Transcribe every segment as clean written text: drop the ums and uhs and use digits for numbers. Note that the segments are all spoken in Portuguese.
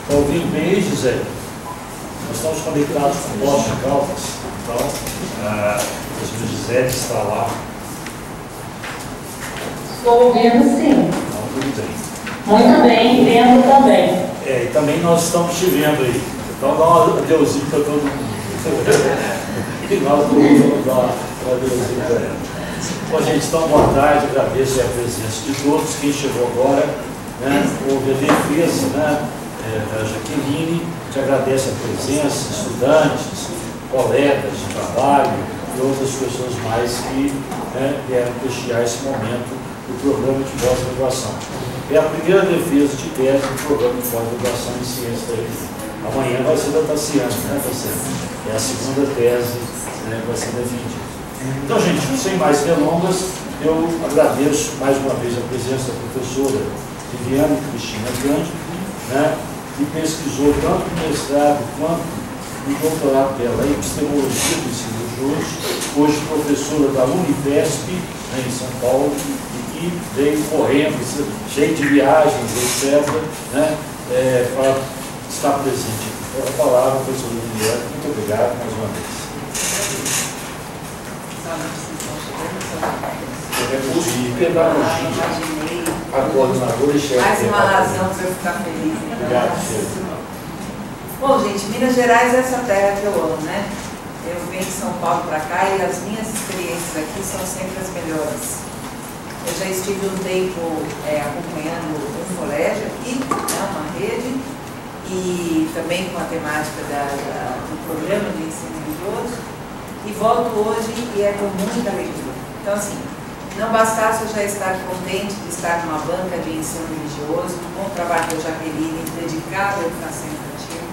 Está ouvindo bem aí, Gisele? Nós estamos conectados com o Bosch de Caldas. Então, a Gisele está lá. Estou ouvindo, sim. Então, tudo bem. Muito bem, vendo também. E também nós estamos te vendo aí. Então dá um adeusinho para todo mundo. E nós vamos dar um adeusinho para ela. Bom, gente, então boa tarde, agradeço a presença de todos. Quem chegou agora, né, houve a defesa, né, da Jaqueline, te agradece a presença, estudantes, colegas de trabalho e outras pessoas mais que, né, vieram prestigiar esse momento do programa de pós-graduação. É a primeira defesa de tese do programa de pós-graduação em ciência da religião. Amanhã vai ser da Tassiana, né, Tassiana? É a segunda tese, né, que vai ser defendida. Então, gente, sem mais delongas, eu agradeço mais uma vez a presença da professora Viviane Cristina Grande, né, que pesquisou tanto no mestrado quanto no doutorado dela em epistemologia do ensino de hoje professora da Unifesp, né, em São Paulo, e que veio correndo, cheio de viagens, etc., né, para estar presente. A palavra, professora Viviane, muito obrigado mais uma vez. De pedagogia, a coordenadora e chefe. Mais uma razão para eu ficar feliz. Obrigado, chefe. Bom, gente, Minas Gerais é essa terra que eu amo, né? Eu venho de São Paulo para cá e as minhas experiências aqui são sempre as melhores. Eu já estive um tempo acompanhando um colégio aqui, né, uma rede, e também com a temática do programa de ensino religioso, e volto hoje e é com muita alegria. Então, assim, não bastasse eu já estar contente de estar numa banca de ensino religioso, com o trabalho da Jaqueline, dedicado à educação infantil,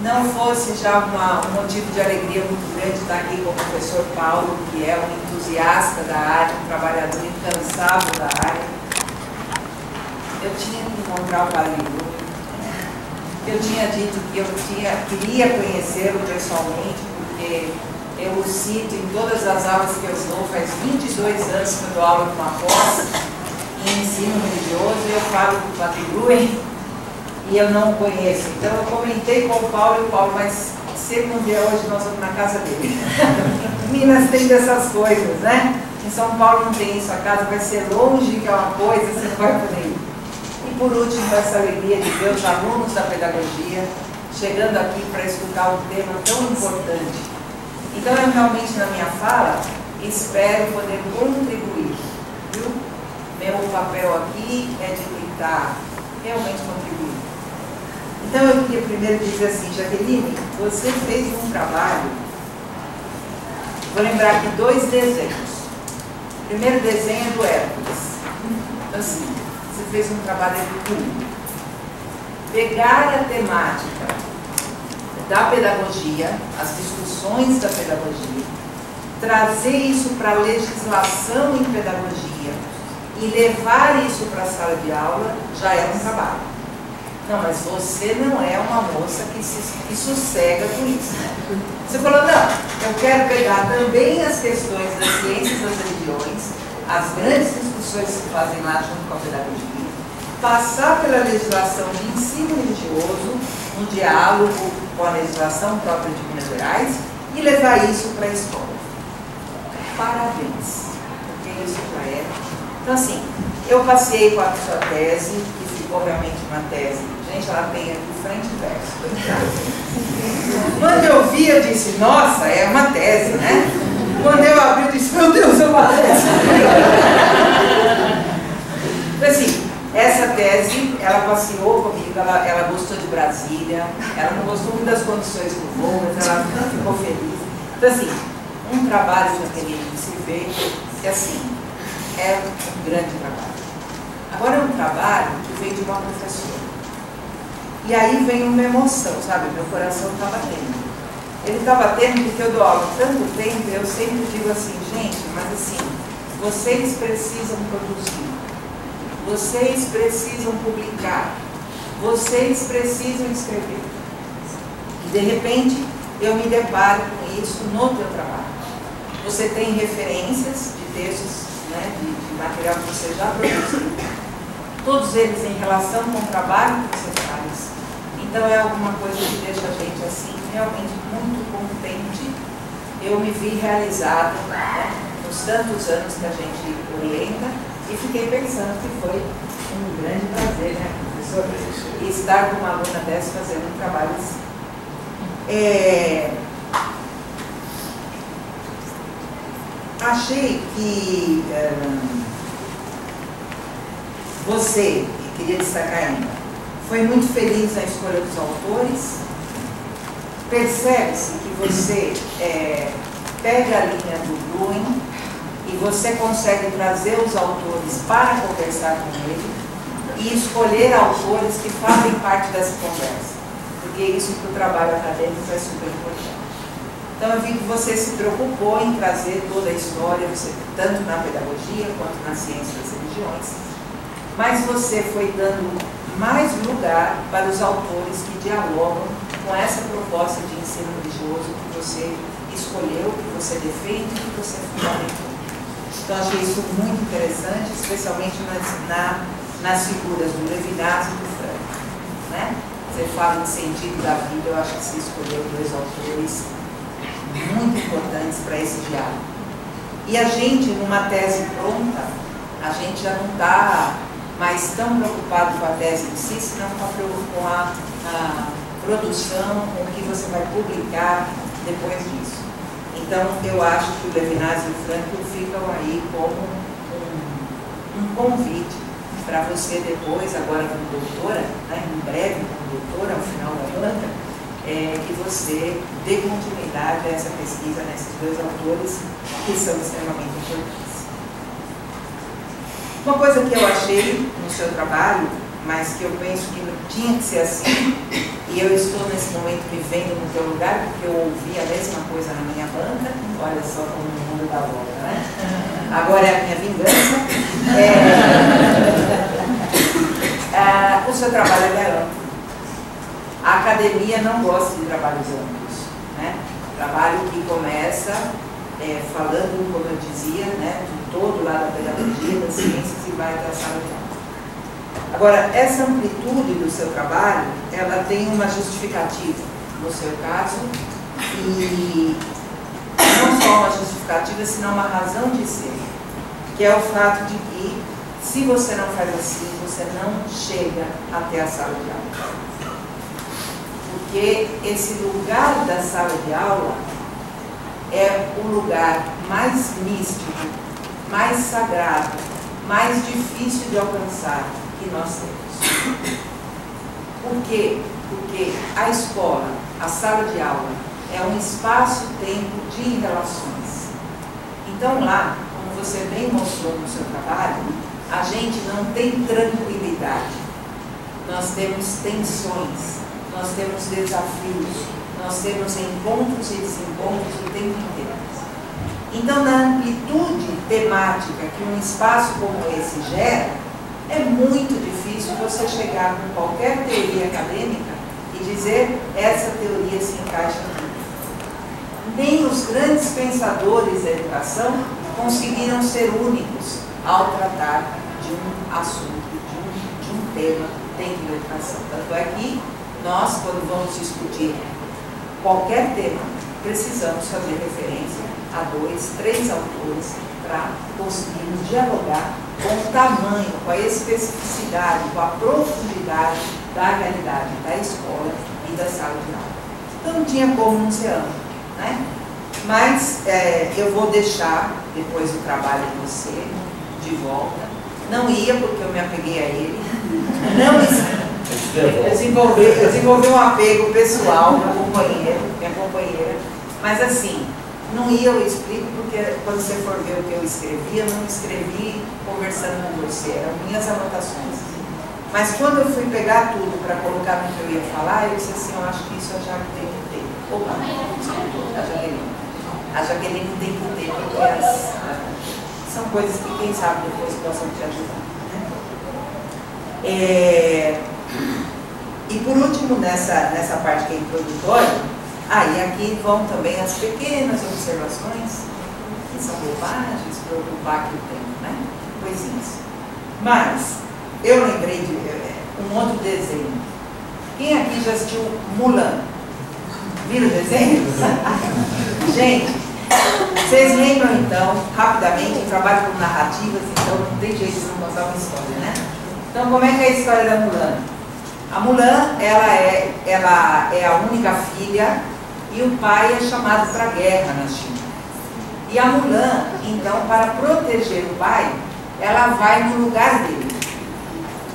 não fosse já um motivo de alegria muito grande estar aqui com o professor Paulo, que é um entusiasta da área, um trabalhador incansável da área. Eu tinha que encontrar o Padre Bruno. Eu tinha dito que eu queria conhecê-lo pessoalmente, porque eu o cito em todas as aulas que eu dou, faz 22 anos que eu dou aula com uma pós em ensino religioso, e eu falo do Padre Bruno e eu não o conheço. Então eu comentei com o Paulo, mas se ele não vier hoje, nós vamos na casa dele. Minas tem dessas coisas, né? Em São Paulo não tem isso, a casa vai ser longe, que é uma coisa, você não vai poder ir. E por último, essa alegria de ver os alunos da pedagogia chegando aqui para escutar um tema tão importante. Então, eu realmente, na minha fala, espero poder contribuir, viu? Meu papel aqui é de tentar realmente contribuir. Então, eu queria primeiro dizer assim, Jaqueline, você fez um trabalho, vou lembrar aqui 2 desenhos. O primeiro desenho é do Hércules. Então, assim, você fez um trabalho de pegar a temática da pedagogia, as discussões da pedagogia, trazer isso para a legislação em pedagogia e levar isso para a sala de aula já é um trabalho. Não, mas você não é uma moça que sossega com isso, né? Você falou, não, eu quero pegar também as questões das ciências das religiões, as grandes discussões que se fazem lá junto com a pedagogia, passar pela legislação de ensino religioso, um diálogo com a legislação própria de Minas Gerais e levar isso para a escola. Parabéns, porque isso já é. Então, assim, eu passei com a sua tese, que ficou realmente uma tese. Gente, ela tem aqui frente e verso. Quando eu vi, eu disse, nossa, é uma tese, né? Quando eu abri, eu disse, meu Deus, é uma tese. Então, assim, essa tese, ela passeou comigo, ela gostou de Brasília, ela não gostou muito das condições do voo, mas ela ficou feliz. Então, assim, um trabalho que eu queria que se vê, que assim, é um grande trabalho. Agora é um trabalho que veio de uma professora. E aí vem uma emoção, sabe? Meu coração está batendo. Ele está batendo porque eu dou aula há tanto tempo, eu sempre digo assim, gente, mas assim, vocês precisam produzir. Vocês precisam publicar, vocês precisam escrever. E de repente eu me deparo com isso no teu trabalho. Você tem referências de textos, né, de material que você já produziu, todos eles em relação com o trabalho que você faz. Então é alguma coisa que deixa a gente assim realmente muito contente. Eu me vi realizada, né, nos tantos anos que a gente orienta, e fiquei pensando que foi um grande prazer, né, professor? E estar com uma aluna dessa fazendo um trabalho assim. Achei que você, e queria destacar ainda, foi muito feliz na escolha dos autores. Percebe-se que você pega a linha do Bruin e você consegue trazer os autores para conversar com ele e escolher autores que fazem parte dessa conversa, porque isso para o trabalho acadêmico é super importante. Então eu vi que você se preocupou em trazer toda a história, tanto na pedagogia quanto na ciência das religiões, mas você foi dando mais lugar para os autores que dialogam com essa proposta de ensino religioso que você escolheu, que você defende e que você fundamentou. Então achei isso muito interessante, especialmente nas figuras do Levinas e do Franco, né? Você fala em sentido da vida, eu acho que você escolheu dois autores muito importantes para esse diálogo. E a gente, numa tese pronta, a gente já não está mais tão preocupado com a tese em si, senão com a produção, com o que você vai publicar depois disso. Então, eu acho que o Levinas e o Franco ficam aí como um convite para você depois, agora como doutora, né, em breve como doutora, ao final da banca, que você dê continuidade a essa pesquisa nesses dois autores que são extremamente importantes. Uma coisa que eu achei no seu trabalho, mas que eu penso que não tinha que ser assim, e eu estou nesse momento me vendo no teu lugar, porque eu ouvi a mesma coisa na minha banca, olha só como o mundo dá volta, né? Agora é a minha vingança. O seu trabalho é amplo. A academia não gosta de trabalhos amplos, né? Trabalho que começa falando, como eu dizia, né, de todo lado da pedagogia, das ciências e vai até a sala de aula. Agora, essa amplitude do seu trabalho, ela tem uma justificativa, no seu caso, e não só uma justificativa, senão uma razão de ser, que é o fato de que, se você não faz assim, você não chega até a sala de aula. Porque esse lugar da sala de aula é o lugar mais místico, mais sagrado, mais difícil de alcançar que nós temos. Por quê? Porque a escola, a sala de aula, é um espaço-tempo de relações. Então lá, como você bem mostrou no seu trabalho, a gente não tem tranquilidade. Nós temos tensões, nós temos desafios, nós temos encontros e desencontros o tempo inteiro. Então, na amplitude temática que um espaço como esse gera, é muito difícil você chegar com qualquer teoria acadêmica e dizer essa teoria se encaixa aqui. Nem os grandes pensadores da educação conseguiram ser únicos ao tratar de um assunto, de um tema dentro da educação. Tanto é que nós, quando vamos discutir qualquer tema, precisamos fazer referência a 2, 3 autores para conseguirmos dialogar com o tamanho, com a especificidade, com a profundidade da realidade da escola e da sala de aula. Então não tinha como não ser amplo, né? Mas eu vou deixar, depois do trabalho de você, de volta. Não ia porque eu me apeguei a ele. Eu desenvolvi um apego pessoal, minha companheira. Mas assim, não ia, eu explico, porque quando você for ver o que eu escrevi, eu não escrevi conversando com você, eram minhas anotações. Mas quando eu fui pegar tudo para colocar no que eu ia falar, eu disse assim, eu acho que isso a Jaque tem que ter. Opa, a Jaqueline. A Jaqueline tem que ter, porque são coisas que quem sabe depois possam te ajudar. Né? E por último, nessa parte que é introdutória, e aqui vão também as pequenas observações, que são bobagens para ocupar aqui o tempo, né? Coisinhas. Mas eu lembrei de um outro desenho Quem aqui já assistiu Mulan? Viram o desenho? Gente, vocês lembram então, rapidamente, eu trabalho com narrativas, então não tem jeito de não contar uma história, né? Então, como é que é a história da Mulan? A Mulan, ela é a única filha e o pai é chamado para a guerra na China. E a Mulan, então, para proteger o pai, ela vai no lugar dele.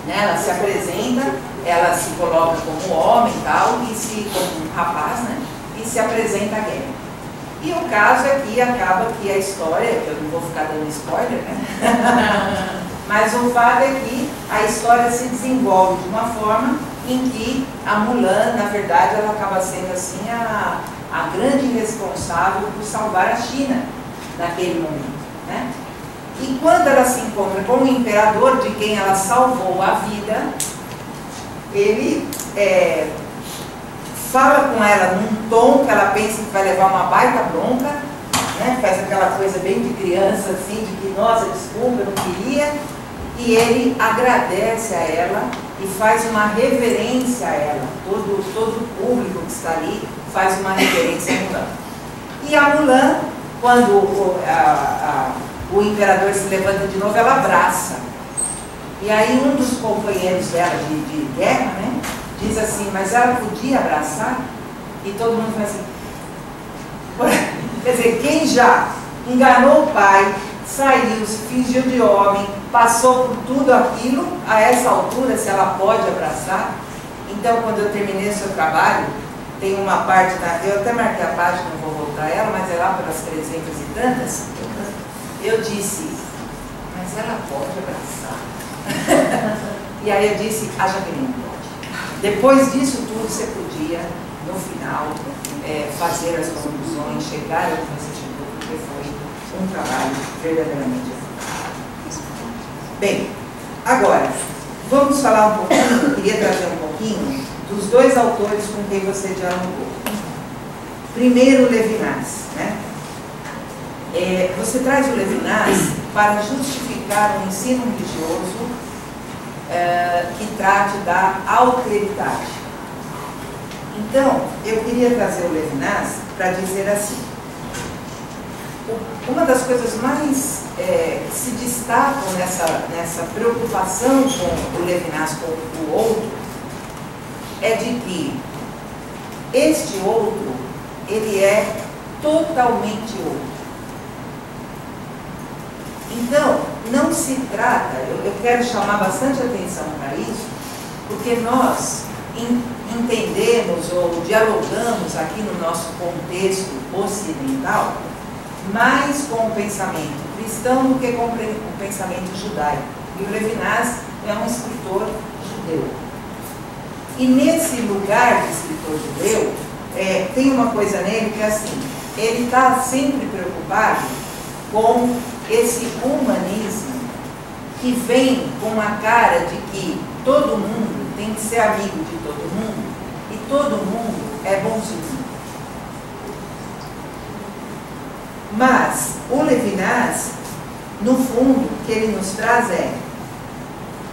Né? Ela se apresenta, ela se coloca como homem e tal, como um rapaz, né? E se apresenta à guerra. E o caso aqui acaba que a história, que eu não vou ficar dando spoiler, né? Mas o fato é que a história se desenvolve de uma forma em que a Mulan, na verdade, ela acaba sendo assim a grande responsável por salvar a China naquele momento, né? E quando ela se encontra com o imperador, de quem ela salvou a vida, ele fala com ela num tom que ela pensa que vai levar uma baita bronca, né? Faz aquela coisa bem de criança, assim, de que, nossa, desculpa, eu não queria. E ele agradece a ela e faz uma reverência a ela. Todo o público que está ali faz uma reverência a Mulan. E a Mulan, quando o imperador se levanta de novo, ela abraça. E aí um dos companheiros dela de guerra, né, diz assim, mas ela podia abraçar? E todo mundo faz assim. Quer dizer, quem já enganou o pai, saiu, se fingiu de homem, passou por tudo aquilo, a essa altura, se ela pode abraçar. Então, quando eu terminei o seu trabalho, tem uma parte, eu até marquei a página, não vou voltar a ela, mas é lá pelas 300 e tantas, eu disse, mas ela pode abraçar? E aí eu disse, a Jaqueline pode. Depois disso tudo, você podia, no final, fazer as conclusões, chegar ao que você chegou, porque foi um trabalho verdadeiramente eficaz. Bem, agora, vamos falar um pouquinho, eu queria trazer um pouquinho dos dois autores com quem você dialogou. Primeiro, Levinas, né? Você traz o Levinas para justificar um ensino religioso que trate da alteridade. Então, eu queria trazer o Levinas para dizer assim, uma das coisas mais que se destacam nessa preocupação com o Levinas com o outro, é de que este outro, ele é totalmente outro. Então, não se trata, eu quero chamar bastante atenção para isso, porque nós entendemos ou dialogamos aqui no nosso contexto ocidental mais com o pensamento cristão do que com o pensamento judaico. E o Levinas é um escritor judeu. E nesse lugar de escritor judeu, tem uma coisa nele que é assim, ele está sempre preocupado com esse humanismo que vem com a cara de que todo mundo tem que ser amigo de todo mundo e todo mundo é bonzinho. Mas o Levinas, no fundo, o que ele nos traz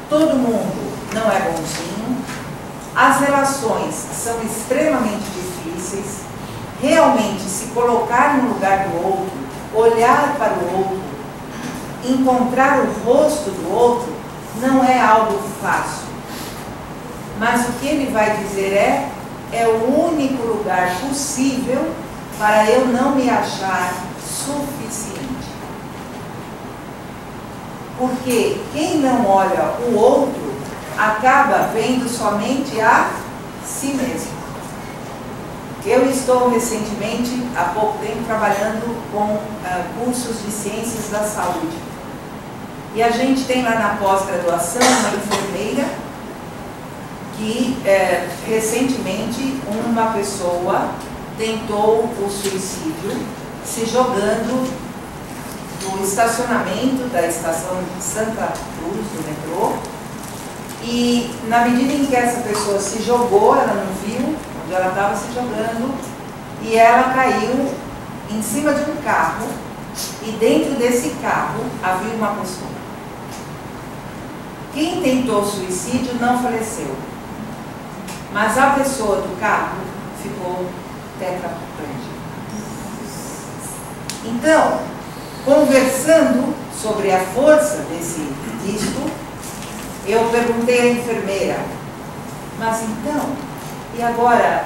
todo mundo não é bonzinho, as relações são extremamente difíceis, realmente se colocar no lugar do outro, olhar para o outro, encontrar o rosto do outro, não é algo fácil. Mas o que ele vai dizer é o único lugar possível para eu não me achar suficiente. Porque quem não olha o outro acaba vendo somente a si mesmo. Eu estou recentemente, há pouco tempo, trabalhando com cursos de ciências da saúde. E a gente tem lá na pós-graduação uma enfermeira que recentemente uma pessoa tentou o suicídio se jogando do estacionamento da estação de Santa Cruz, do metrô, e na medida em que essa pessoa se jogou, ela não viu onde ela estava se jogando, e ela caiu em cima de um carro, e dentro desse carro havia uma pessoa. Quem tentou suicídio não faleceu. mas a pessoa do carro ficou tetraplégica. Então, conversando sobre a força desse disco, eu perguntei à enfermeira, mas então, e agora,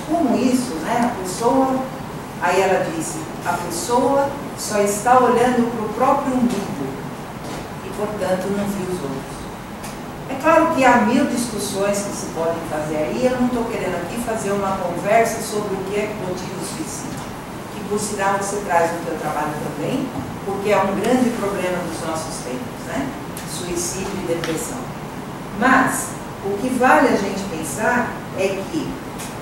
como isso, né? A pessoa, aí ela disse, a pessoa só está olhando para o próprio umbigo e, portanto, não viu os outros. É claro que há mil discussões que se podem fazer aí, eu não estou querendo aqui fazer uma conversa sobre o que é motivo suicídio, que por sinal você traz no teu trabalho também, porque é um grande problema dos nossos tempos, né? Suicídio e depressão. Mas, o que vale a gente pensar é que,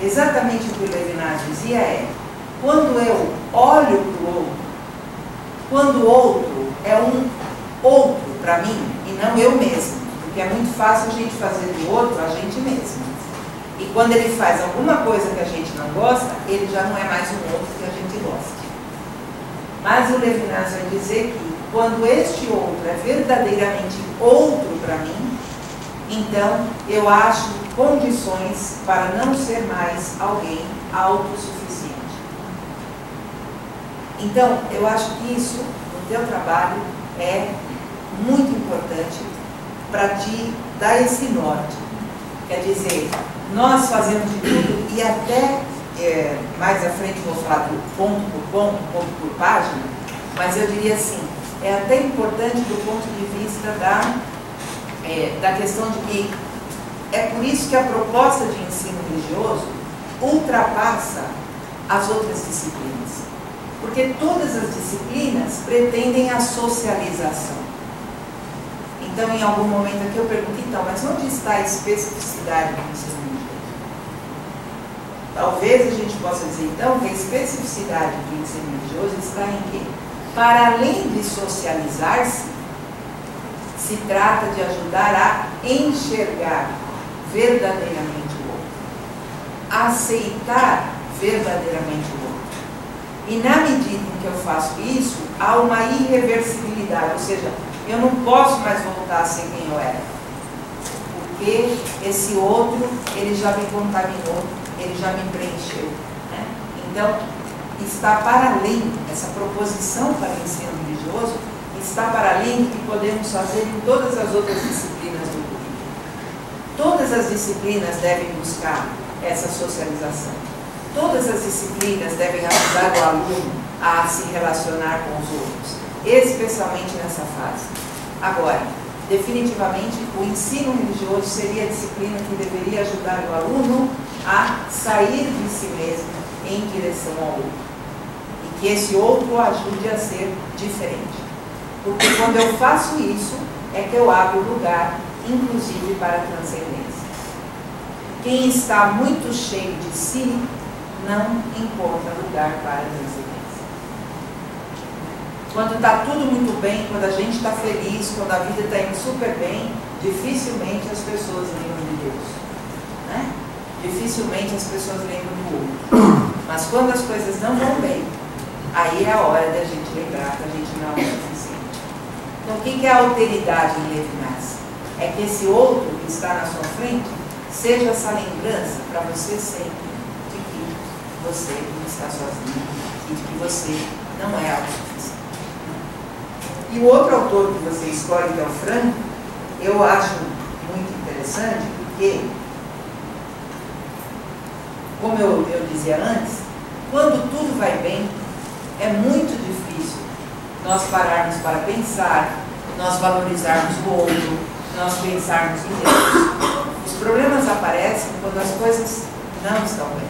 exatamente o que o Levinas dizia é, quando eu olho para o outro, quando o outro é um outro para mim, e não eu mesmo, porque é muito fácil a gente fazer do outro a gente mesmo. E quando ele faz alguma coisa que a gente não gosta, ele já não é mais um outro que a gente gosta. Mas o Levinas vai dizer que, quando este outro é verdadeiramente outro para mim, então eu acho condições para não ser mais alguém autossuficiente. Então, eu acho que isso, no teu trabalho, é muito importante para te dar esse norte. Quer dizer, nós fazemos de tudo e até mais à frente vou falar do ponto por ponto, ponto por página, mas eu diria assim, é até importante do ponto de vista da questão de que é por isso que a proposta de ensino religioso ultrapassa as outras disciplinas. Porque todas as disciplinas pretendem a socialização. Então, em algum momento aqui eu pergunto, então, mas onde está a especificidade do ensino religioso? Talvez a gente possa dizer, então, que a especificidade do ensino religioso está em quê? Para além de socializar-se, se trata de ajudar a enxergar verdadeiramente o outro, a aceitar verdadeiramente o outro. E na medida em que eu faço isso, há uma irreversibilidade, ou seja, eu não posso mais voltar a ser quem eu era, porque esse outro, ele já me contaminou, ele já me preencheu, né? Então, está para além, essa proposição para o ensino religioso, está para além do que podemos fazer em todas as outras disciplinas do currículo. Todas as disciplinas devem buscar essa socialização. Todas as disciplinas devem ajudar o aluno a se relacionar com os outros, especialmente nessa fase. Agora, definitivamente, o ensino religioso seria a disciplina que deveria ajudar o aluno a sair de si mesmo em direção ao outro. E que esse outro o ajude a ser diferente. Porque quando eu faço isso, é que eu abro lugar, inclusive para a transcendência. Quem está muito cheio de si, não encontra lugar para a transcendência. Quando está tudo muito bem, quando a gente está feliz, quando a vida está indo super bem, dificilmente as pessoas lembram de Deus, né? Dificilmente as pessoas lembram do outro. Mas quando as coisas não vão bem, aí é a hora da gente lembrar que a gente não é suficiente. Então, o que é a alteridade em Levinas? É que esse outro que está na sua frente seja essa lembrança para você sempre de que você não está sozinho e de que você não é autossuficiente. E o outro autor que você escolhe, que é o Franco, eu acho muito interessante, porque, como eu dizia antes, quando tudo vai bem, é muito difícil nós pararmos para pensar, nós valorizarmos o outro, nós pensarmos em Deus. Os problemas aparecem quando as coisas não estão bem.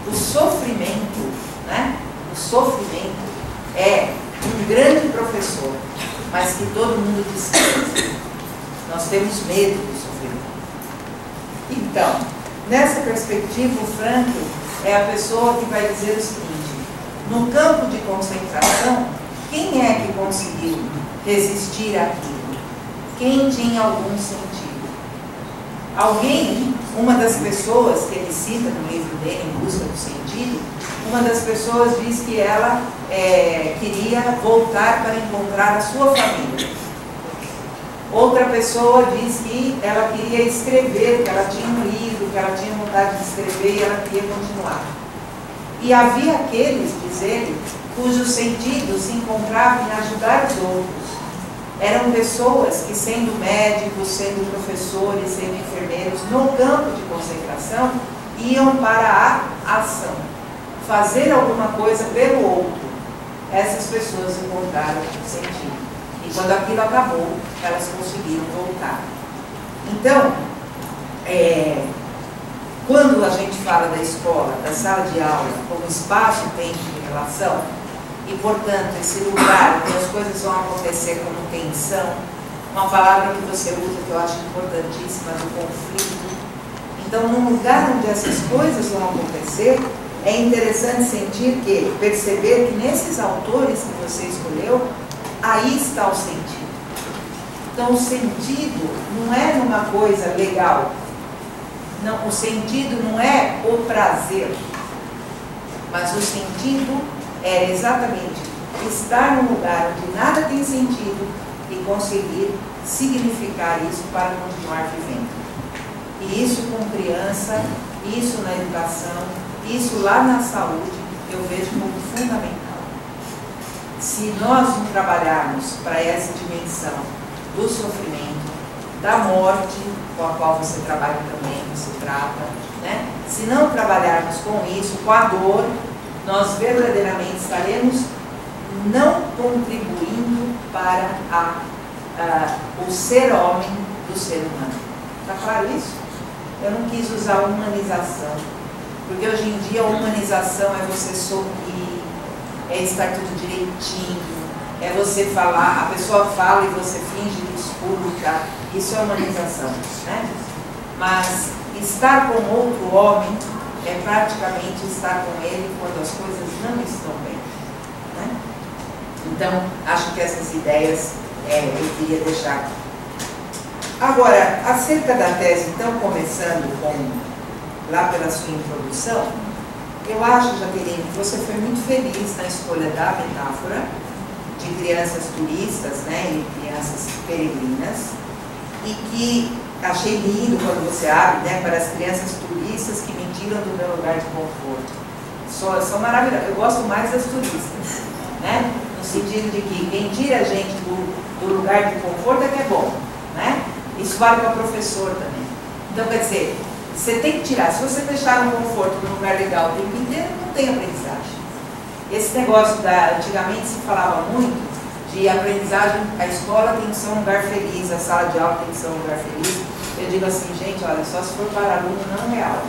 O sofrimento, né? O sofrimento é um grande professor, mas que todo mundo despreza. Nós temos medo do sofrimento. Então, nessa perspectiva, o Franco é a pessoa que vai dizer o seguinte: no campo de concentração, quem é que conseguiu resistir àquilo? Quem tinha algum sentido? Alguém, uma das pessoas que ele cita no livro dele, Em Busca do Sentido, uma das pessoas diz que ela queria voltar para encontrar a sua família. Outra pessoa diz que ela queria escrever, que ela tinha um livro, que ela tinha vontade de escrever e ela queria continuar. E havia aqueles, diz ele, cujo sentido se encontrava em ajudar os outros. Eram pessoas que, sendo médicos, sendo professores, sendo enfermeiros, no campo de concentração, iam para a ação, fazer alguma coisa pelo outro. Essas pessoas encontraram sentido. E quando aquilo acabou, elas conseguiram voltar. Então, quando a gente fala da escola, da sala de aula, como espaço, tempo de relação, e, portanto, esse lugar onde as coisas vão acontecer como tensão, uma palavra que você usa que eu acho importantíssima, do conflito. Então, num lugar onde essas coisas vão acontecer, é interessante perceber que nesses autores que você escolheu, aí está o sentido. Então, o sentido não é numa coisa legal. Não, o sentido não é o prazer, mas o sentido é exatamente estar num lugar onde nada tem sentido e conseguir significar isso para continuar vivendo. E isso com criança, isso na educação, isso lá na saúde, eu vejo como fundamental. Se nós não trabalharmos para essa dimensão do sofrimento, da morte, com a qual você trabalha também, você trata, né? Se não trabalharmos com isso, com a dor, nós verdadeiramente estaremos não contribuindo para o ser homem do ser humano. Está claro isso? Eu não quis usar humanização, porque hoje em dia a humanização é você sorrir, é estar tudo direitinho, é você falar, a pessoa fala e você finge que escuta, isso é humanização, né? Mas estar com outro homem é praticamente estar com ele quando as coisas não estão bem, né? Então, acho que essas ideias eu queria deixar aqui. Agora, acerca da tese, então, começando lá pela sua introdução, eu acho, Jaqueline, que você foi muito feliz na escolha da metáfora de crianças turistas, né, e crianças peregrinas, e que achei lindo quando você abre, né, para as crianças turistas que me tiram do meu lugar de conforto. São maravilhosas. Eu gosto mais das turistas, né, no sentido de que quem tira a gente do lugar de conforto é que é bom, né? Isso vale para o professor também. Então, quer dizer, você tem que tirar. Se você deixar um conforto num lugar legal o tempo inteiro, não tem aprendizagem. Esse negócio antigamente se falava muito de aprendizagem, a escola tem que ser um lugar feliz, a sala de aula tem que ser um lugar feliz. Eu digo assim, gente, olha, só se for para aluno não real.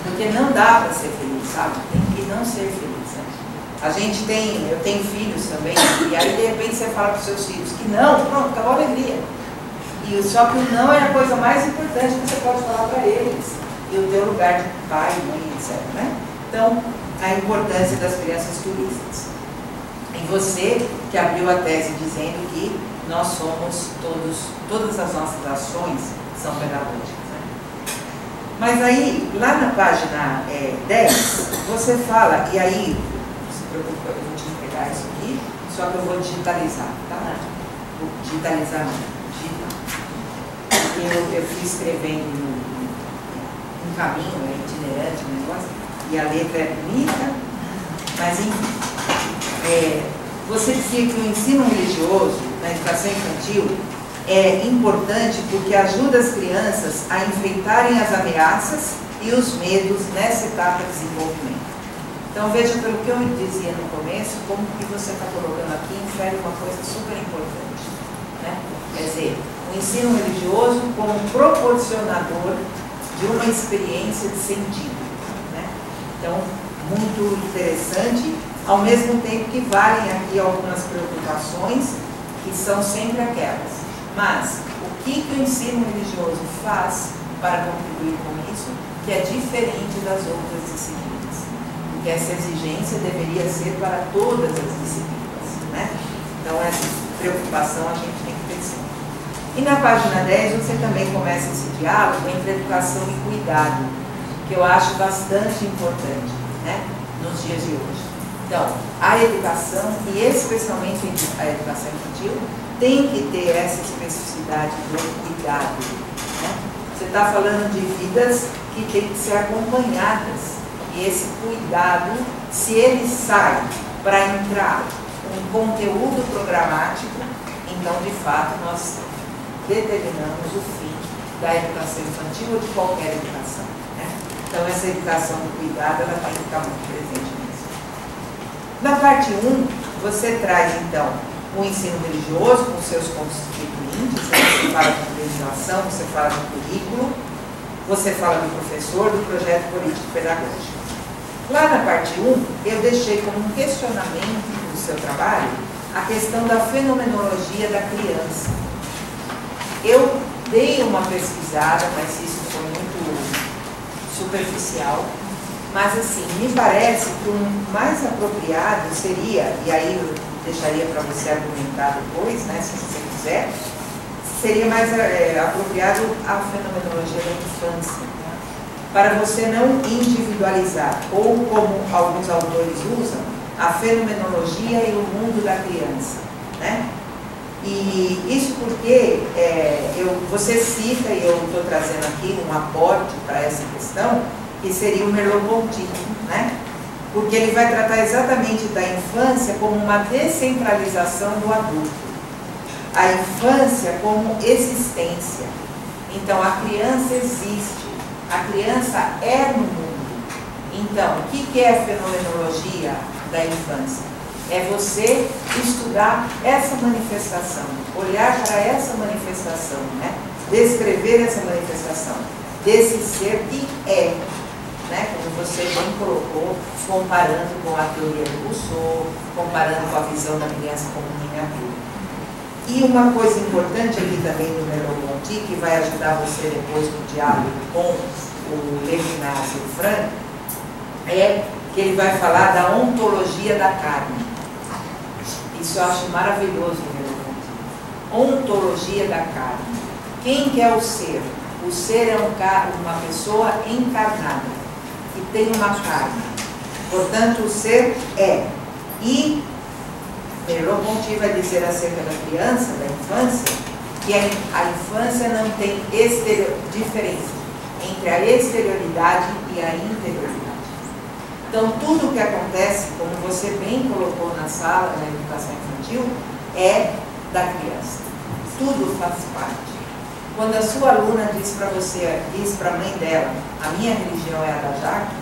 Porque não dá para ser feliz, sabe? Tem que não ser feliz, né? Eu tenho filhos também, e aí de repente você fala para os seus filhos que não, pronto, acabou a alegria. Só que o não é a coisa mais importante que você pode falar para eles. E o teu lugar de pai, mãe, etc. Né? Então, a importância das crianças turistas. E você que abriu a tese dizendo que nós somos todas as nossas ações são pedagógicas. Né? Mas aí, lá na página 10, você fala, e aí, não se preocupe, eu vou te entregar isso aqui, só que eu vou digitalizar, tá? Vou digitalizar não. Eu fui escrevendo um caminho itinerante, um negócio, e a letra é bonita, mas enfim. Você dizia que o ensino religioso na educação infantil é importante porque ajuda as crianças a enfrentarem as ameaças e os medos nessa etapa de desenvolvimento. Então veja, pelo que eu dizia no começo, como que você está colocando aqui infere uma coisa super importante, né? Quer dizer, o ensino religioso como proporcionador de uma experiência de sentido, né? Então, muito interessante, ao mesmo tempo que valem aqui algumas preocupações que são sempre aquelas. Mas, o que o ensino religioso faz para contribuir com isso, que é diferente das outras disciplinas? Porque essa exigência deveria ser para todas as disciplinas, né? Então, essa preocupação a gente tem que ter sempre. E na página 10 você também começa esse diálogo entre educação e cuidado, que eu acho bastante importante, né, nos dias de hoje. Então, a educação, e especialmente a educação infantil, tem que ter essa especificidade do cuidado, né? Você está falando de vidas que têm que ser acompanhadas. E esse cuidado, se ele sai para entrar um conteúdo programático, então, de fato, nós determinamos o fim da educação infantil ou de qualquer educação, né? Então, essa educação do cuidado, ela tem que ficar muito presente nisso. Na parte 1, você traz, então, o ensino religioso com seus constituintes, você fala de legislação, você fala do currículo, você fala do professor, do projeto político-pedagógico. Lá na parte 1, eu deixei como um questionamento do seu trabalho a questão da fenomenologia da criança. Eu dei uma pesquisada, mas isso foi muito superficial, mas assim, me parece que o mais apropriado seria, e aí eu deixaria para você argumentar depois, né, se você quiser, seria mais apropriado a fenomenologia da infância, né, para você não individualizar, ou como alguns autores usam, a fenomenologia e o mundo da criança, né? E isso porque você cita, e eu estou trazendo aqui um aporte para essa questão, que seria o Merleau-Ponty, né? Porque ele vai tratar exatamente da infância como uma descentralização do adulto. A infância como existência. Então, a criança existe, a criança é no mundo. Então, o que é a fenomenologia da infância? É você estudar essa manifestação, olhar para essa manifestação, né? Descrever essa manifestação desse ser que é, né? Como você bem colocou, comparando com a teoria do Rousseau, comparando com a visão da criança como miniatura. E uma coisa importante aqui também do Merleau-Ponty, que vai ajudar você depois no diálogo com o Levinas e o Frank, é que ele vai falar da ontologia da carne. Isso eu acho maravilhoso no Merleau-Ponty. Ontologia da carne. Quem que é o ser? O ser é uma pessoa encarnada, que tem uma carne. Portanto, o ser é. E Merleau-Ponty vai dizer acerca da criança, da infância, que a infância não tem diferença entre a exterioridade e a interioridade. Então, tudo o que acontece, como você bem colocou na sala, na educação infantil, é da criança. Tudo faz parte. Quando a sua aluna diz para você, diz para a mãe dela, a minha religião é a da Jaque,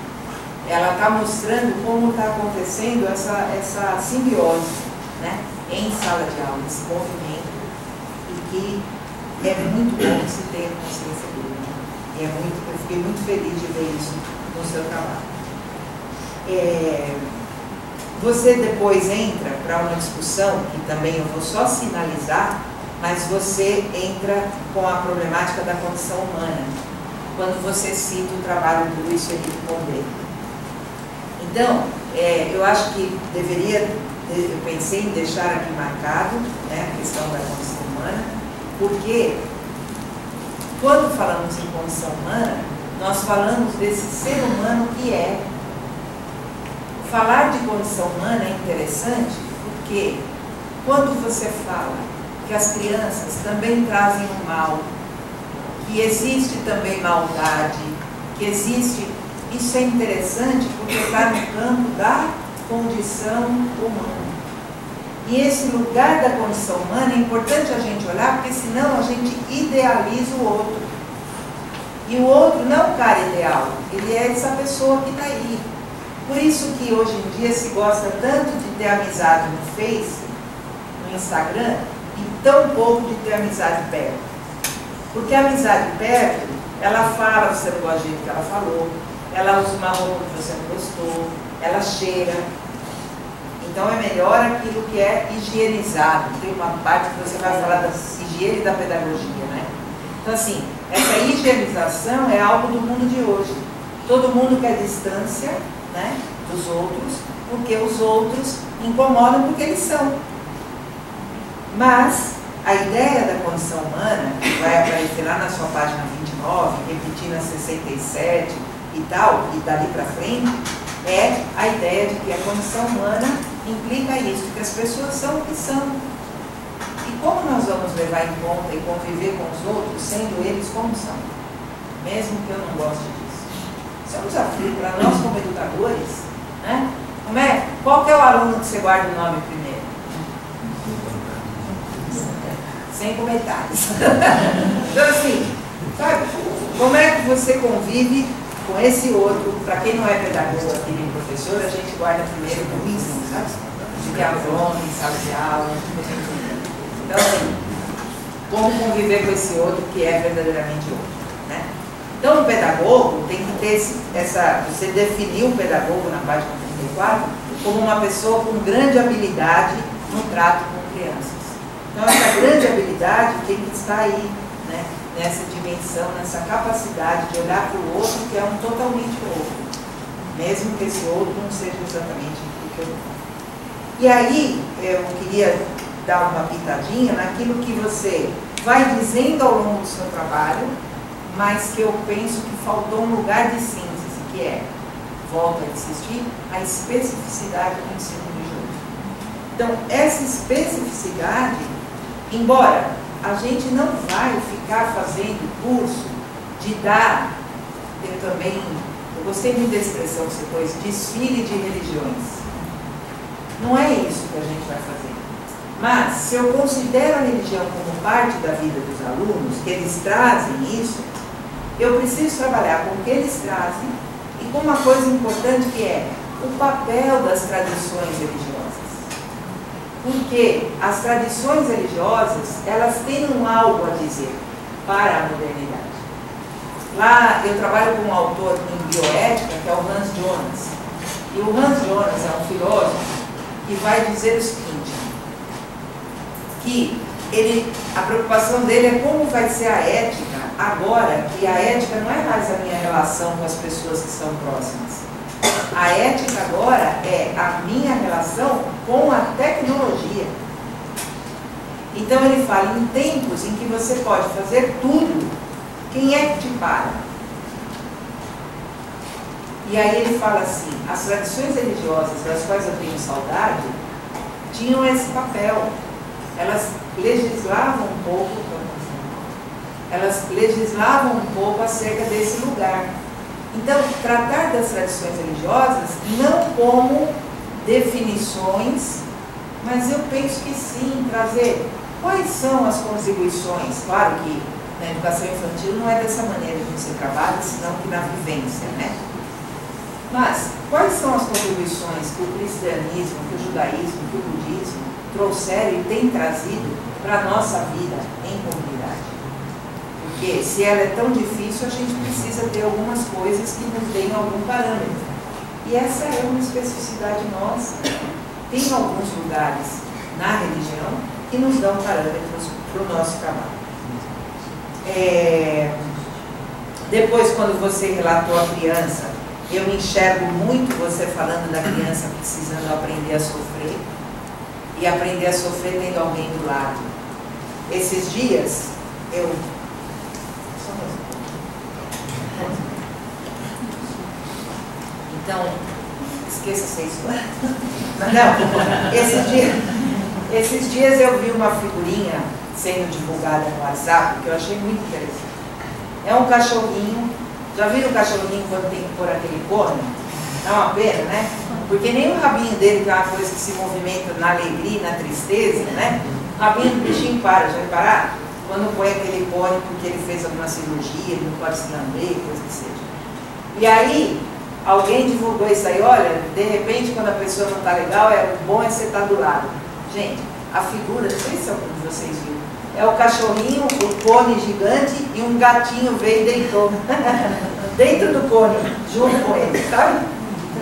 ela está mostrando como está acontecendo essa simbiose, né, em sala de aula, esse movimento, e que é muito bom se ter consciência dele. E eu fiquei muito feliz de ver isso no seu trabalho. Você depois entra para uma discussão, que também eu vou só sinalizar, mas você entra com a problemática da condição humana, quando você cita o trabalho do Luiz Felipe Pondé. Então, eu acho que eu pensei em deixar aqui marcado, né, a questão da condição humana, porque quando falamos em condição humana, nós falamos desse ser humano que é. Falar de condição humana é interessante porque quando você fala que as crianças também trazem o mal, que existe também maldade, que existe... Isso é interessante porque está no campo da condição humana. E esse lugar da condição humana é importante a gente olhar, porque senão a gente idealiza o outro. E o outro não é o cara ideal, ele é essa pessoa que está aí. Por isso que hoje em dia se gosta tanto de ter amizade no Face, no Instagram, e tão pouco de ter amizade perto. Porque a amizade perto, ela fala, você não gosta do jeito que ela falou, ela usa uma roupa que você não gostou, ela cheira. Então é melhor aquilo que é higienizado. Tem uma parte que você vai falar da higiene e da pedagogia, né? Então assim, essa higienização é algo do mundo de hoje. Todo mundo quer distância, né, dos outros, porque os outros incomodam porque eles são. Mas a ideia da condição humana, que vai aparecer lá na sua página 29, repetir na 67 e tal, e dali para frente, é a ideia de que a condição humana implica isso, que as pessoas são o que são. E como nós vamos levar em conta e conviver com os outros, sendo eles como são? Mesmo que eu não goste disso. Isso é um desafio para nós como educadores, né? Qual que é o aluno que você guarda o nome primeiro? Sem comentários. Então assim, sabe, como é que você convive com esse outro? Para quem não é pedagogo aqui nem professor, a gente guarda primeiro com isso, sabe? De que aluno, em sala de aula. Então assim, como conviver com esse outro que é verdadeiramente outro, né? Então o pedagogo tem que ter você definiu o pedagogo na página 34 como uma pessoa com grande habilidade no trato com crianças. Então essa grande habilidade tem que estar aí, né, nessa dimensão, nessa capacidade de olhar para o outro que é um totalmente outro, mesmo que esse outro não seja exatamente o que eu não. E aí eu queria dar uma pitadinha naquilo que você vai dizendo ao longo do seu trabalho, mas que eu penso que faltou um lugar de síntese, que é, volto a insistir, a especificidade do ensino religioso. Então, essa especificidade, embora a gente não vai ficar fazendo curso de dar, eu gostei muito da expressão que você pôs, desfile de religiões. Não é isso que a gente vai fazer. Mas, se eu considero a religião como parte da vida dos alunos, que eles trazem isso, eu preciso trabalhar com o que eles trazem e com uma coisa importante que é o papel das tradições religiosas. Porque as tradições religiosas, elas têm algo a dizer para a modernidade. Lá eu trabalho com um autor em bioética, que é o Hans Jonas. E o Hans Jonas é um filósofo que vai dizer o seguinte, que a preocupação dele é como vai ser a ética agora, que a ética não é mais a minha relação com as pessoas que são próximas. A ética agora é a minha relação com a tecnologia. Então ele fala, em tempos em que você pode fazer tudo, quem é que te para? E aí ele fala assim, as tradições religiosas das quais eu tenho saudade, tinham esse papel. Elas legislavam um pouco acerca desse lugar. Então, tratar das tradições religiosas não como definições, mas eu penso que sim, trazer quais são as contribuições. Claro que na educação infantil não é dessa maneira que você trabalha, senão que na vivência, né? Mas, quais são as contribuições que o cristianismo, que o judaísmo, que o budismo trouxeram e têm trazido para a nossa vida em comunidade? Porque se ela é tão difícil, a gente precisa ter algumas coisas que nos deem algum parâmetro. E essa é uma especificidade nossa. Tem alguns lugares na religião que nos dão parâmetros para o nosso trabalho. Depois, quando você relatou a criança, eu enxergo muito você falando da criança precisando aprender a sofrer e aprender a sofrer tendo alguém do lado. Esses dias, então, esqueça essa história. Não, esses dias eu vi uma figurinha sendo divulgada no WhatsApp que eu achei muito interessante. É um cachorrinho. Já viram o cachorrinho quando tem que pôr aquele cone? É uma pena, né? Porque nem o rabinho dele, que é uma coisa que se movimenta na alegria e na tristeza, né? O rabinho do bichinho para, já vai parar? Quando põe aquele cone porque ele fez alguma cirurgia, ele não pode se lamber, coisa que seja. E aí, alguém divulgou isso aí, olha, de repente quando a pessoa não está legal, o bom é você estar do lado. Gente, a figura, não sei se algum de vocês viu, é o cachorrinho, o cone gigante e um gatinho veio e deitou dentro do cone, junto com ele, sabe?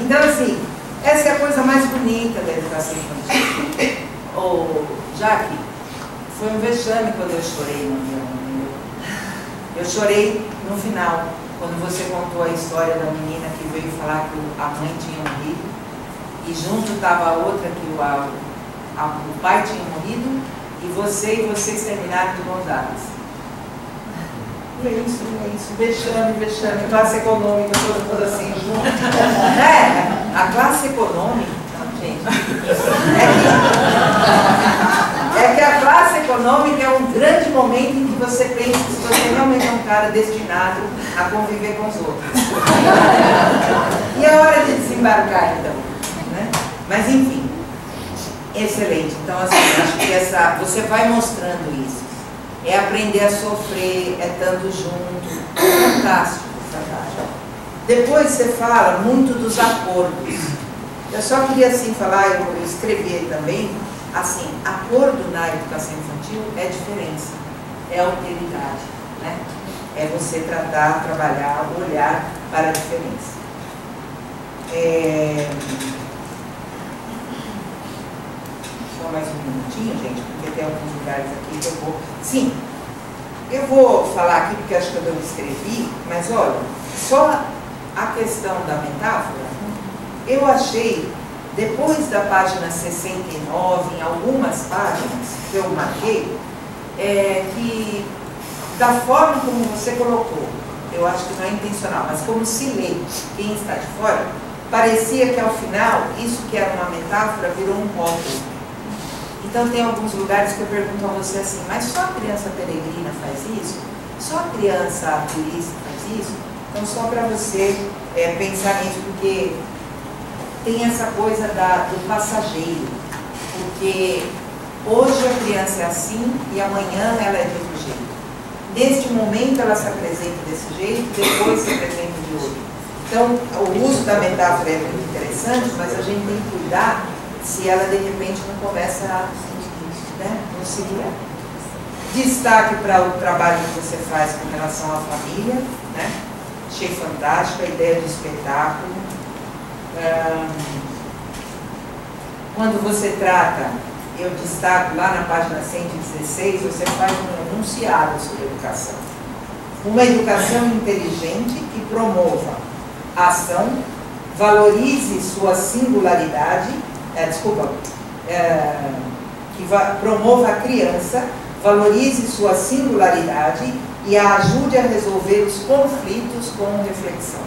Então assim, essa é a coisa mais bonita da educação infantil. Jaque, foi um vexame quando eu chorei no avião. Eu chorei no final, quando você contou a história da menina que veio falar que a mãe tinha morrido e junto estava a outra que o pai tinha morrido e vocês terminaram de mãos dadas. É isso, vexame, classe econômica toda assim junto. A classe econômica, não, gente, é que a classe econômica seu nome, que é um grande momento em que você pensa se você realmente é um cara destinado a conviver com os outros. E é hora de desembarcar, então, né? Mas, enfim, excelente. Então, assim, acho que você vai mostrando isso. É aprender a sofrer, é estando junto. Fantástico, fantástico. Depois você fala muito dos acordos. Eu só queria, assim, falar, eu escrevi também, assim, acordo na educação infantil é diferença, é alteridade, né? É você tratar, trabalhar, olhar para a diferença. Só mais um minutinho, gente, porque tem alguns lugares aqui que eu vou... Sim, eu vou falar aqui porque acho que eu não escrevi, mas olha, só a questão da metáfora, eu achei, depois da página 69, em algumas páginas que eu marquei, que da forma como você colocou, eu acho que não é intencional, mas como se lê, quem está de fora, parecia que ao final, isso que era uma metáfora virou um rótulo. Então tem alguns lugares que eu pergunto a você assim, mas só a criança peregrina faz isso? Só a criança turista faz isso? Então só para você pensar nisso, porque tem essa coisa do passageiro, porque hoje a criança é assim e amanhã ela é de outro jeito. Neste momento ela se apresenta desse jeito, depois se apresenta de outro. Então o uso da metáfora é muito interessante, mas a gente tem que cuidar se ela de repente não começa a não seguir. Destaque para o trabalho que você faz com relação à família, né? Achei fantástico a ideia do espetáculo. Quando você trata, eu destaco lá na página 116, você faz um enunciado sobre educação. Uma educação inteligente que promova a ação, valorize sua singularidade, que promova a criança, valorize sua singularidade e a ajude a resolver os conflitos com reflexão.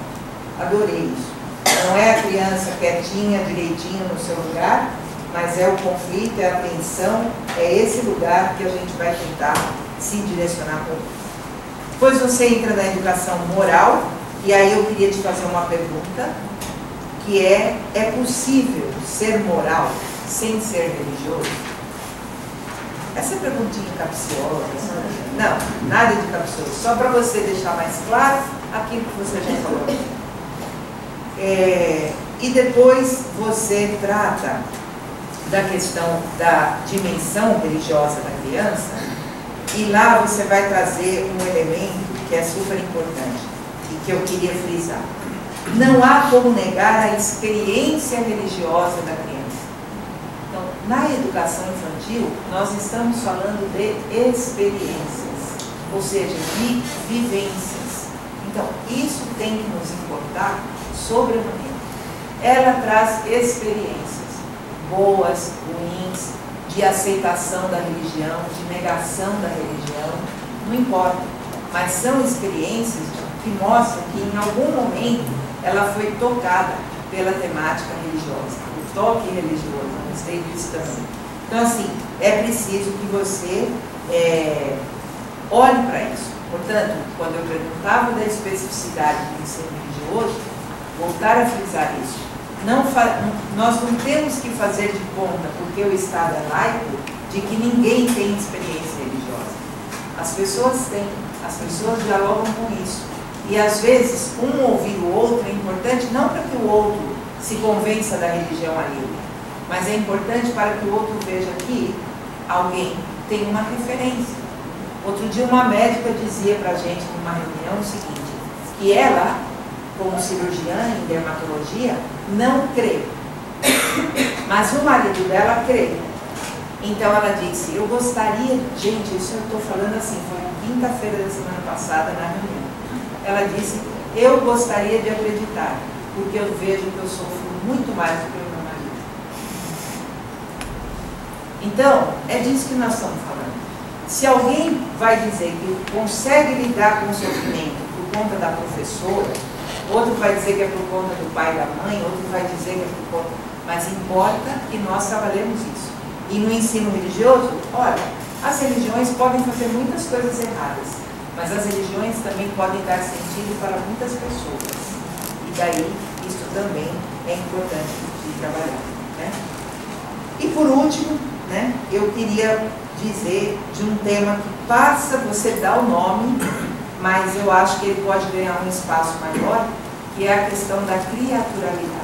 Adorei isso. Não é a criança quietinha, direitinho no seu lugar, mas é o conflito, é a tensão, é esse lugar que a gente vai tentar se direcionar para ele. Depois você entra na educação moral, e aí eu queria te fazer uma pergunta, que é possível ser moral sem ser religioso? Essa perguntinha capciosa, não, nada de capcioso, só para você deixar mais claro aquilo que você já falou. E depois você trata da questão da dimensão religiosa da criança, e lá você vai trazer um elemento que é super importante e que eu queria frisar. Não há como negar a experiência religiosa da criança. Então, na educação infantil, nós estamos falando de experiências, ou seja, de vivências. Então, isso tem que nos importar sobremaneira. Ela traz experiências boas, ruins, de aceitação da religião, de negação da religião, não importa, mas são experiências que mostram que em algum momento ela foi tocada pela temática religiosa, o toque religioso, eu gostei disso também. Então, assim, é preciso que você olhe para isso. Portanto, quando eu perguntava da especificidade do ensino religioso, voltar a frisar isso. Nós não temos que fazer de conta, porque o Estado é laico, de que ninguém tem experiência religiosa. As pessoas têm, as pessoas dialogam com isso. E às vezes, um ouvir o outro é importante, não para que o outro se convença da religião alheia, mas é importante para que o outro veja que alguém tem uma referência. Outro dia uma médica dizia para a gente numa reunião o seguinte, que ela, como cirurgiã em dermatologia, não crê, mas o marido dela crê. Então ela disse, eu gostaria, gente, isso eu estou falando assim, foi quinta-feira da semana passada na reunião. Ela disse, eu gostaria de acreditar, porque eu vejo que eu sofro muito mais do que o meu marido. Então, é disso que nós estamos falando. Se alguém vai dizer que consegue lidar com o sofrimento por conta da professora, outro vai dizer que é por conta do pai e da mãe, outro vai dizer que é por conta... Mas importa que nós trabalhemos isso. E no ensino religioso, olha, As religiões podem fazer muitas coisas erradas, mas as religiões também podem dar sentido para muitas pessoas. E daí, isso também é importante de trabalhar, né? E por último, né, eu queria dizer de um tema que passa, você dá o nome, mas eu acho que ele pode ganhar um espaço maior, que é a questão da criaturalidade.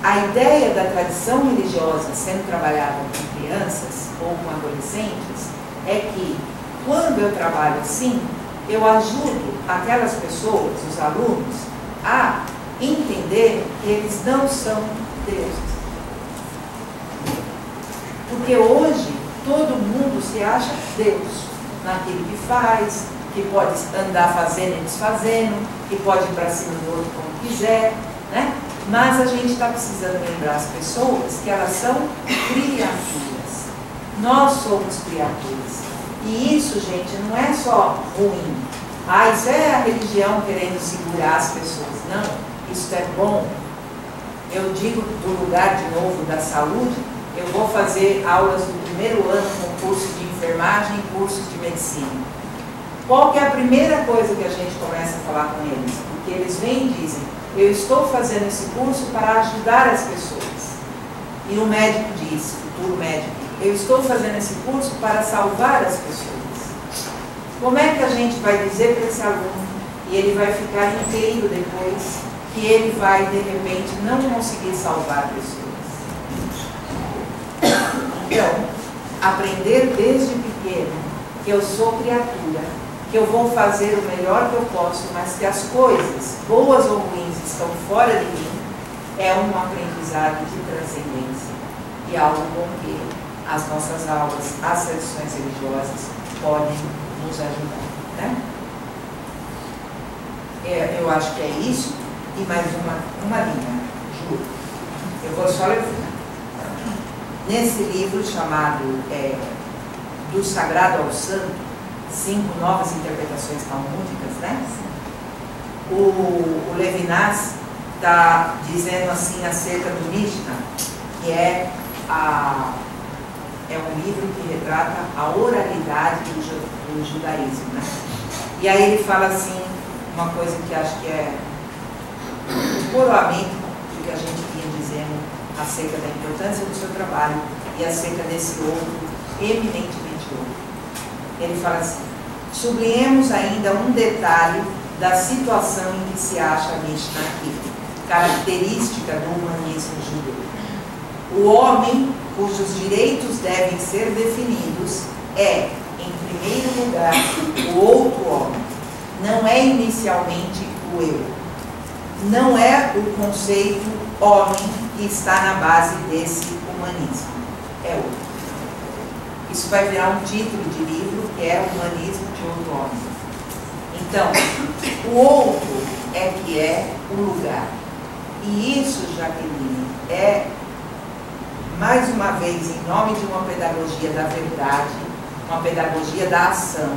A ideia da tradição religiosa sendo trabalhada com crianças ou com adolescentes é que, quando eu trabalho assim, eu ajudo aquelas pessoas, os alunos, a entender que eles não são deuses. Porque hoje todo mundo se acha Deus naquilo que faz, que pode andar fazendo e desfazendo, que pode ir para cima do outro como quiser, né? Mas a gente está precisando lembrar as pessoas que elas são criaturas. Nós somos criaturas. E isso, gente, não é só ruim. Ah, isso é a religião querendo segurar as pessoas. Não, isso é bom. Eu digo do lugar, de novo, da saúde, eu vou fazer aulas do primeiro ano com curso de enfermagem e cursos de medicina. Qual que é a primeira coisa que a gente começa a falar com eles? Porque eles vêm e dizem, eu estou fazendo esse curso para ajudar as pessoas. E o médico diz, futuro médico, eu estou fazendo esse curso para salvar as pessoas. Como é que a gente vai dizer para esse aluno, e ele vai ficar inteiro depois, que ele vai, de repente, não conseguir salvar pessoas? Então, aprender desde pequeno que eu sou criatura, que eu vou fazer o melhor que eu posso, mas que as coisas, boas ou ruins, estão fora de mim, é um aprendizado de transcendência e algo com que as nossas aulas, as tradições religiosas podem nos ajudar, né? Eu acho que é isso, e mais uma linha, juro. Eu vou só ler. Nesse livro chamado Do Sagrado ao Santo, 5 novas interpretações talmúdicas, né? O Levinas está dizendo assim acerca do Mishnah, que é um livro que retrata a oralidade do judaísmo, né? E aí ele fala assim, uma coisa que acho que é o coroamento do que a gente vinha dizendo acerca da importância do seu trabalho e acerca desse outro, eminentemente outro. Ele fala assim, sublinhemos ainda um detalhe da situação em que se acha a Mishnah aqui, característica do humanismo judeu. O homem, cujos direitos devem ser definidos, é, em primeiro lugar, o outro homem. Não é inicialmente o eu. Não é o conceito homem que está na base desse humanismo. É outro. Isso vai virar um título de livro, que é o humanismo de outro homem. Então, o outro é que é o lugar. E isso, Jaqueline, é, mais uma vez, em nome de uma pedagogia da verdade, uma pedagogia da ação,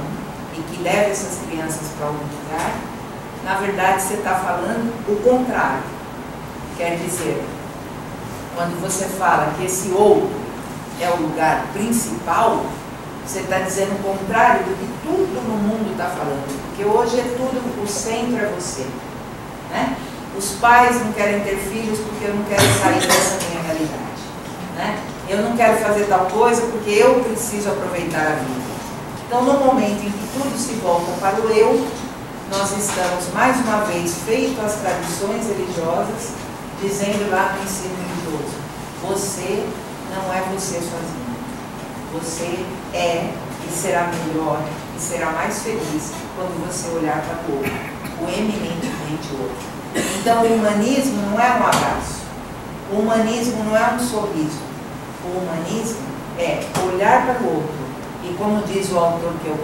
e que leva essas crianças para algum lugar, na verdade você está falando o contrário. Quer dizer, quando você fala que esse outro é o lugar principal, você está dizendo o contrário do que tudo no mundo está falando. Porque hoje é tudo, o centro é você, né? Os pais não querem ter filhos porque eu não quero sair dessa minha realidade, né? Eu não quero fazer tal coisa porque eu preciso aproveitar a vida. Então, no momento em que tudo se volta para o eu, nós estamos, mais uma vez, feito as tradições religiosas, dizendo lá no ensino religioso, você não é você sozinho. Você é e será melhor e será mais feliz quando você olhar para o outro, o eminentemente outro. Então, o humanismo não é um abraço, o humanismo não é um sorriso, o humanismo é olhar para o outro. E como diz o autor que eu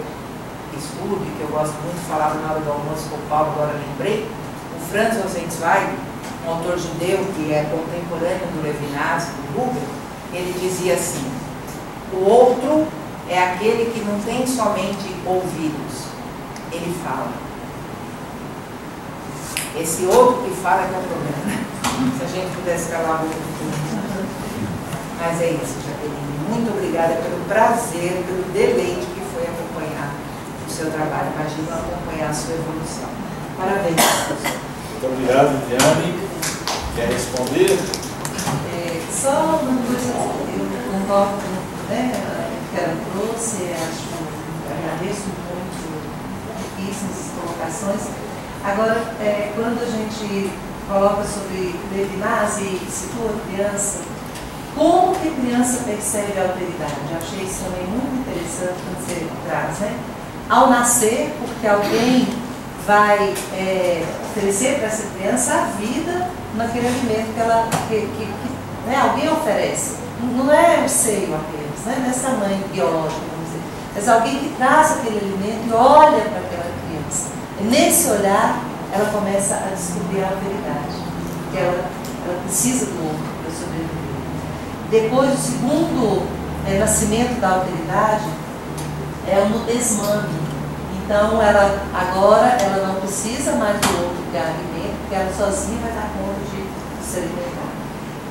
estudo, que eu gosto muito, falava na hora do almoço com o Paulo, agora lembrei, o Franz Rosenzweig, um autor judeu que é contemporâneo do Levinas, do Huber, ele dizia assim, o outro é aquele que não tem somente ouvidos, ele fala. Esse outro que fala é que é o problema. Se a gente pudesse calar a boca do mundo. Mas é isso, Jaqueline. muito obrigada pelo prazer, pelo deleite que foi acompanhar o seu trabalho. Imagino acompanhar a sua evolução. Parabéns, professor. Muito obrigado, Viviane. Quer responder? Só uma coisa, eu concordo, né, que ela trouxe, agradeço muito, riquíssimas colocações. Agora, quando a gente coloca sobre Levinas e situa a criança, como que a criança percebe a alteridade? Eu achei isso também muito interessante quando você traz, né? Ao nascer, porque alguém vai oferecer para essa criança a vida naquele alimento que alguém oferece. Não é o seio apenas, né? Não é essa mãe biológica, vamos dizer, mas alguém que traz aquele alimento e olha para aquela criança. E nesse olhar, ela começa a descobrir a alteridade, que ela precisa do outro para sobreviver. Depois, o segundo nascimento da alteridade é o no desmame. Então, agora ela não precisa mais do outro que alimento, porque ela sozinha vai dar conta de se alimentar.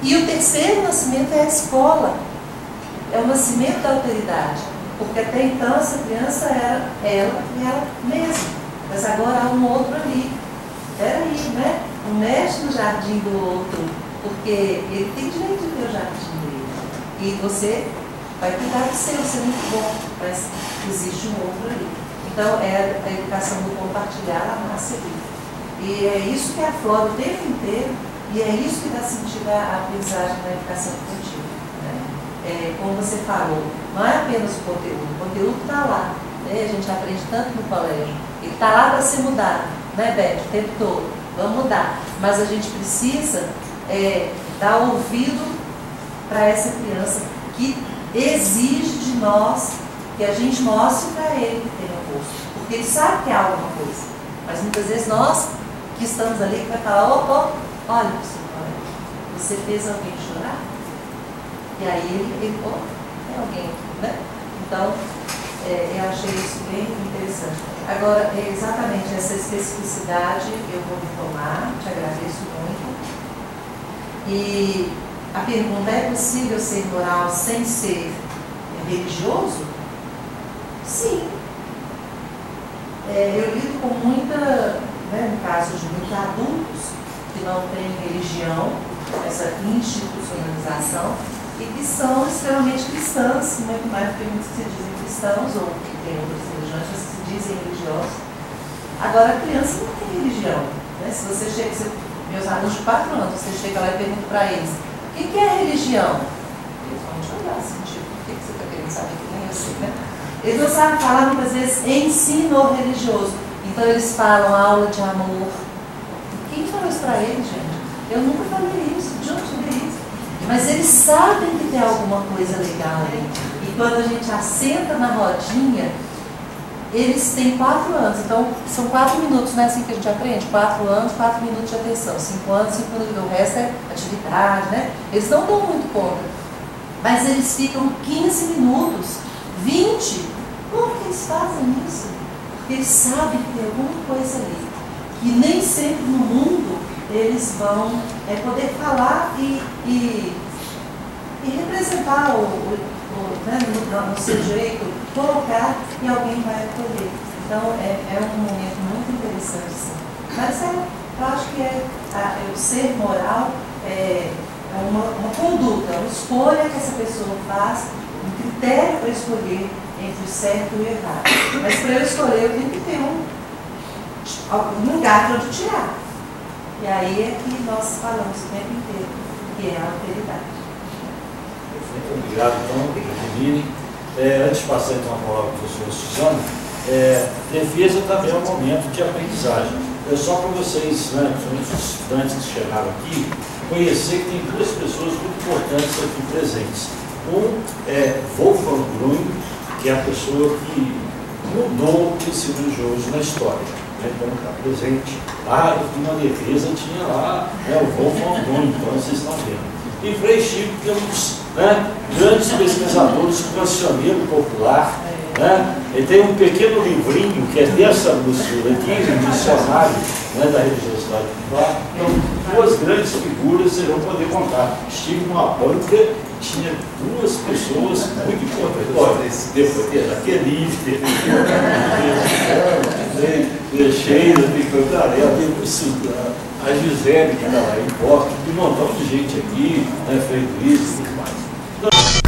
E o terceiro nascimento é a escola, é o nascimento da alteridade, porque até então essa criança era ela e ela mesma, mas agora há um outro ali. Peraí, né? Não mexe no jardim do outro, porque ele tem direito de ter o jardim dele. E você vai cuidar do seu, ser muito bom, mas existe um outro ali. Então, a educação do compartilhar, ela nasce ali. E é isso que aflora o tempo inteiro, e é isso que dá sentido à aprendizagem na educação infantil. Né? Como você falou, não é apenas o conteúdo está lá. Né? A gente aprende tanto no colégio. Ele está lá para ser mudado, né, Beth? O tempo todo. Vamos mudar. Mas a gente precisa dar ouvido para essa criança que exige de nós que a gente mostre para ele que tem um gosto. Porque ele sabe que há alguma coisa. Mas muitas vezes nós que estamos ali, que vai falar, olha, você fez alguém chorar? E aí ele é alguém, né? Então, eu achei isso bem interessante. Agora, exatamente essa especificidade eu vou retomar, te agradeço muito. E a pergunta, é possível ser moral sem ser religioso? Sim. Eu lido com muita, né, no caso de muitos adultos que não têm religião, essa institucionalização, e que são extremamente cristãs, muito mais do que muitos que se dizem cristãos, ou que têm outras religiões, mas que se dizem religiosos. Agora, a criança não tem religião. Né? Se você chega, meus alunos de 4 anos, você chega lá e pergunta para eles, o que é religião? Eles vão te olhar assim, tipo, o que você está querendo saber? Que nem eu sei, né? Eles não sabem falar muitas vezes ensino religioso. Então eles falam aula de amor. Quem falou isso para eles, gente? Eu nunca falei isso, de onde eu vi isso? Mas eles sabem que tem alguma coisa legal ali. E quando a gente assenta na rodinha, eles têm 4 anos. Então são 4 minutos, não é assim que a gente aprende? 4 anos, 4 minutos de atenção. 5 anos, 5 minutos. O resto é atividade, né? Eles não dão muito conta. Mas eles ficam 15 minutos, 20. Como que eles fazem isso? Porque eles sabem que tem alguma coisa ali. Que nem sempre no mundo eles vão poder falar e representar né, no seu jeito, colocar e alguém vai acolher. Então é um momento muito interessante, sim. Mas eu acho que o ser moral é uma conduta, uma escolha que essa pessoa faz, um critério para escolher entre o certo e o errado. Mas para eu escolher, eu tenho que ter um lugar para onde tirar. E aí é que nós falamos o tempo inteiro, que é a alteridade. Perfeito, obrigado, então, Viviane. Antes de passar então a palavra para a professora Suzana, defesa também é um momento de aprendizagem. É só para vocês, né, principalmente os estudantes que chegaram aqui, conhecer que tem 2 pessoas muito importantes aqui presentes. Um é Wolfgang Grün, que é a pessoa que mudou o ensino religioso na história. Né? Então está presente. Lá na defesa tinha lá, né, o Wolfgang Grün, então vocês estão vendo. E Frei Chico, que é um dos, né, grandes pesquisadores do cancioneiro popular. Né? Ele tem um pequeno livrinho que é dessa grossura aqui, um dicionário, né, da religiosidade popular. Então, 2 grandes figuras vocês vão poder contar. Estive numa banca tinha duas pessoas muito importantes. Olha, depois teve a Kelly, teve a Sheila, a Gisele, que está lá em Porto, um montão de gente aqui, né, feito isso e tudo mais. Então,